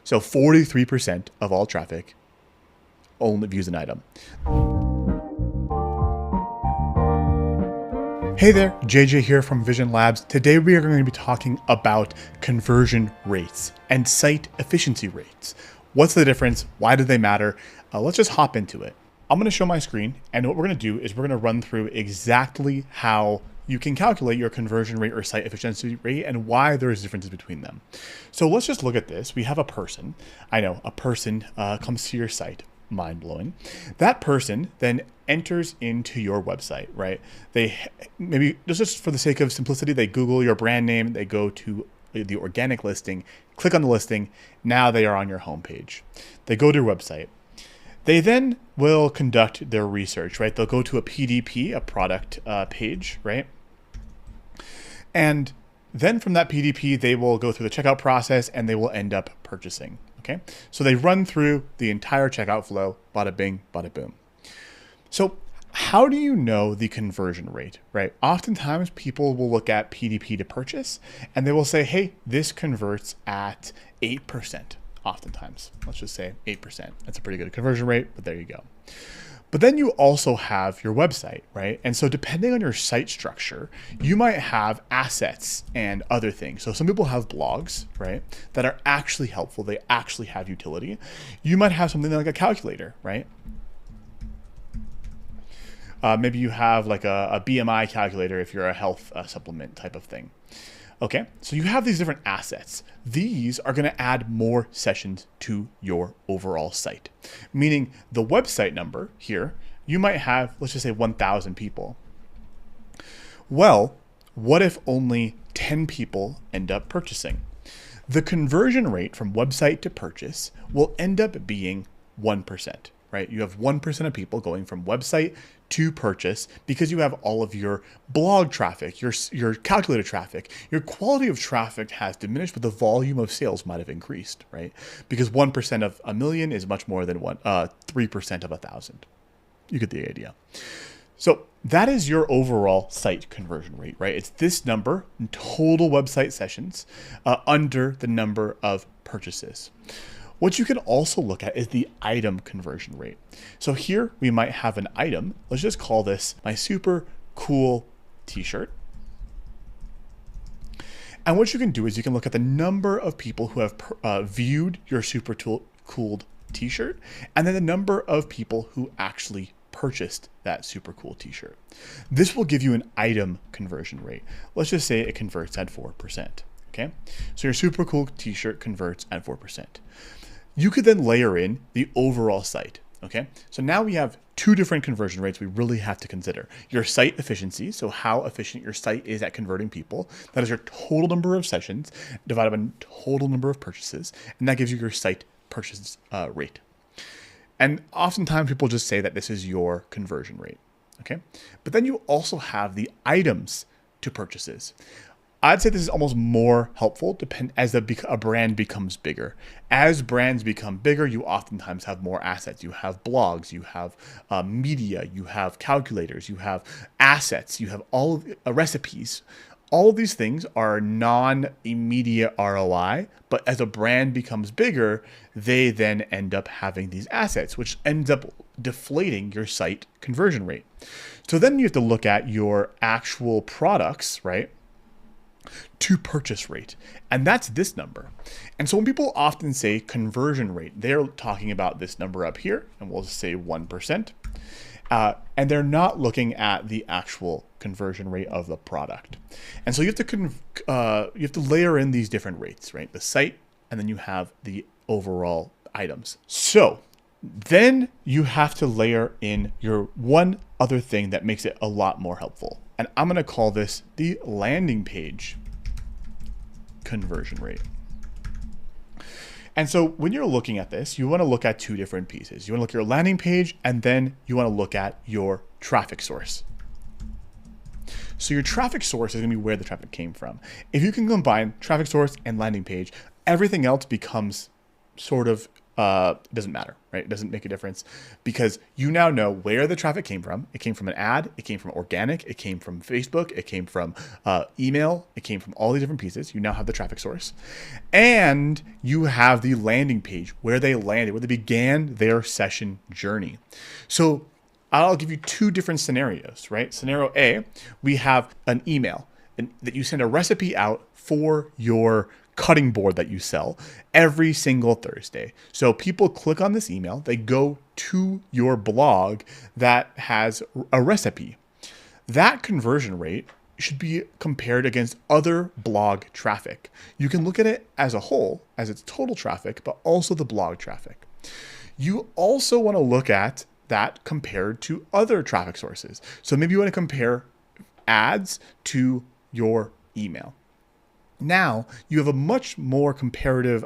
So 43% of all traffic only views an item. Hey there, JJ here from Vision Labs. Today we are going to be talking about conversion rates and site efficiency rates. What's the difference? Why do they matter? Let's just hop into it. I'm going to show my screen, and what we're going to do is we're going to run through exactly how you can calculate your conversion rate or site efficiency rate and why there's differences between them. So let's just look at this. We have a person. I know a person comes to your site. Mind blowing. That person then enters into your website, right? They maybe just for the sake of simplicity, they Google your brand name, they go to the organic listing, click on the listing. Now they are on your homepage. They go to your website. They then will conduct their research, right? They'll go to a PDP, a product page, right? And then from that PDP, they will go through the checkout process and they will end up purchasing. Okay, so they run through the entire checkout flow, bada bing, bada boom. So how do you know the conversion rate, right? Oftentimes people will look at PDP to purchase and they will say, hey, this converts at 8%. Oftentimes, let's just say 8%. That's a pretty good conversion rate, but there you go. But then you also have your website, right? And so depending on your site structure, you might have assets and other things. So some people have blogs, right, that are actually helpful. They actually have utility. You might have something like a calculator, right? Maybe you have like a BMI calculator if you're a health supplement type of thing. Okay, so you have these different assets. These are going to add more sessions to your overall site, meaning the website number here, you might have, let's just say 1,000 people. Well, what if only 10 people end up purchasing? The conversion rate from website to purchase will end up being 1%, right? You have 1% of people going from website to purchase because you have all of your blog traffic, your calculator traffic. Your quality of traffic has diminished, but the volume of sales might have increased, right? Because 1% of a million is much more than 3% of 1,000. You get the idea. So that is your overall site conversion rate, right? It's this number in total website sessions under the number of purchases. What you can also look at is the item conversion rate. So here we might have an item. Let's just call this my super cool t-shirt. And what you can do is you can look at the number of people who have viewed your super cool t-shirt and then the number of people who actually purchased that super cool t-shirt. This will give you an item conversion rate. Let's just say it converts at 4%. Okay, so your super cool t-shirt converts at 4%. You could then layer in the overall site. Okay, so now we have two different conversion rates we really have to consider. Your site efficiency, so how efficient your site is at converting people. That is your total number of sessions divided by total number of purchases, and that gives you your site purchase rate. And oftentimes people just say that this is your conversion rate. Okay, but then you also have the items to purchases. I'd say this is almost more helpful as a brand becomes bigger. As brands become bigger, you oftentimes have more assets. You have blogs, you have media, you have calculators, you have assets, you have all of recipes. All of these things are non-immediate ROI, but as a brand becomes bigger, they then end up having these assets, which ends up deflating your site conversion rate. So then you have to look at your actual products, right? To purchase rate. And that's this number. And so when people often say conversion rate, they're talking about this number up here, and we'll just say 1%. And they're not looking at the actual conversion rate of the product. And so you have to layer in these different rates, right? The site, and then you have the overall items. So then you have to layer in your one other thing that makes it a lot more helpful. And I'm going to call this the landing page conversion rate. And so when you're looking at this, you want to look at two different pieces. You want to look at your landing page, and then you want to look at your traffic source. So your traffic source is going to be where the traffic came from. If you can combine traffic source and landing page, everything else becomes sort of it doesn't matter, right? It doesn't make a difference because you now know where the traffic came from. It came from an ad, it came from organic, it came from Facebook, it came from email, it came from all these different pieces. You now have the traffic source, and you have the landing page where they landed, where they began their session journey. So I'll give you two different scenarios, right? Scenario A, we have an email that you send a recipe out for your cutting board that you sell every single Thursday. So people click on this email, they go to your blog that has a recipe. That conversion rate should be compared against other blog traffic. You can look at it as a whole, as its total traffic, but also the blog traffic. You also want to look at that compared to other traffic sources. So maybe you want to compare ads to your email. Now you have a much more comparative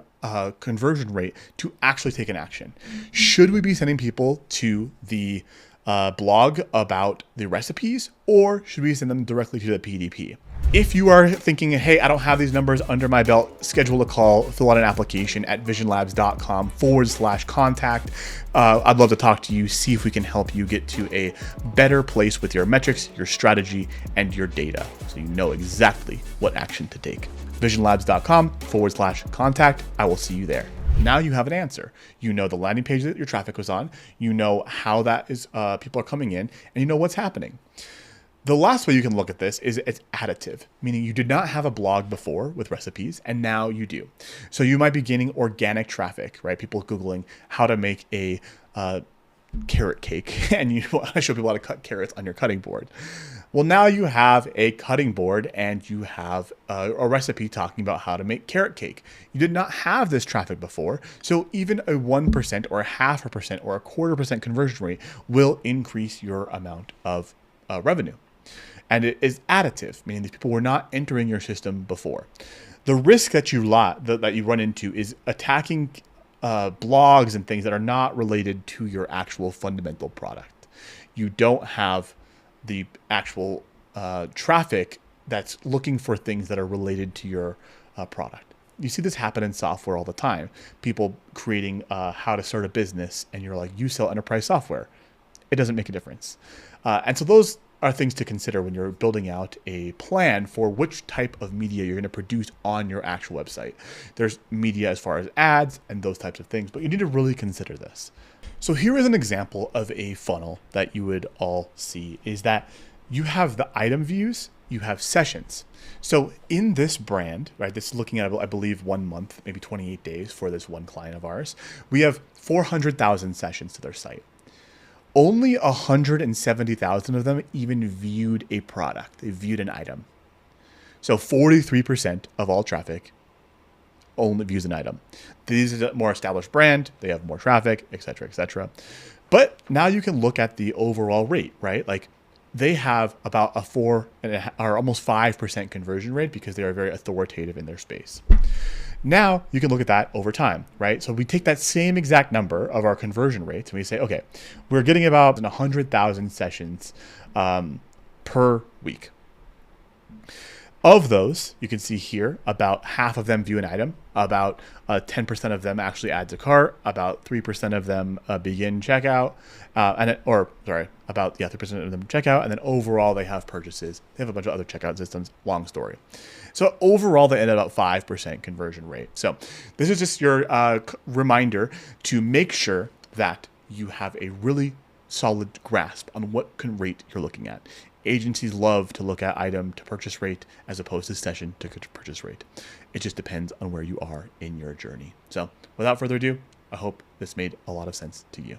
conversion rate to actually take an action. Should we be sending people to the blog about the recipes, or should we send them directly to the PDP? If you are thinking, hey, I don't have these numbers under my belt, schedule a call, fill out an application at visionlabs.com/contact. I'd love to talk to you, see if we can help you get to a better place with your metrics, your strategy, and your data, so you know exactly what action to take. visionlabs.com/contact. I will see you there. Now you have an answer. You know the landing page that your traffic was on, you know how that is people are coming in, and you know what's happening. The last way you can look at this is it's additive, meaning you did not have a blog before with recipes, and now you do. So you might be gaining organic traffic, right? People Googling how to make a carrot cake, and you want to show people how to cut carrots on your cutting board. Well, now you have a cutting board and you have a recipe talking about how to make carrot cake. You did not have this traffic before, so even a 1% or a 0.5% or a 0.25% conversion rate will increase your amount of revenue. And it is additive, meaning these people were not entering your system before. The risk that you run into is attacking blogs and things that are not related to your actual fundamental product. You don't have the actual traffic that's looking for things that are related to your product. You see this happen in software all the time. People creating how to start a business, and you're like, you sell enterprise software. It doesn't make a difference. And so those are things to consider when you're building out a plan for which type of media you're going to produce on your actual website. There's media as far as ads and those types of things, but you need to really consider this. So here is an example of a funnel that you would all see, is that you have the item views, you have sessions. So in this brand, right, this is looking at, I believe, 1 month, maybe 28 days for this one client of ours, we have 400,000 sessions to their site. Only 170,000 of them even viewed a product. They viewed an item. So 43% of all traffic only views an item. This is a more established brand. They have more traffic, et cetera, et cetera. But now you can look at the overall rate, right? Like they have about a 4 or almost 5% conversion rate because they are very authoritative in their space. Now you can look at that over time, right? So we take that same exact number of our conversion rates and we say, okay, we're getting about 100,000 sessions per week. Of those, you can see here, about half of them view an item, about 10% of them actually add to cart, about 3% of them begin checkout, about 3% of them checkout, and then overall they have purchases. They have a bunch of other checkout systems, long story. So overall they end at about 5% conversion rate. So this is just your reminder to make sure that you have a really solid grasp on what rate you're looking at. Agencies love to look at item to purchase rate as opposed to session to purchase rate. It just depends on where you are in your journey. So without further ado, I hope this made a lot of sense to you.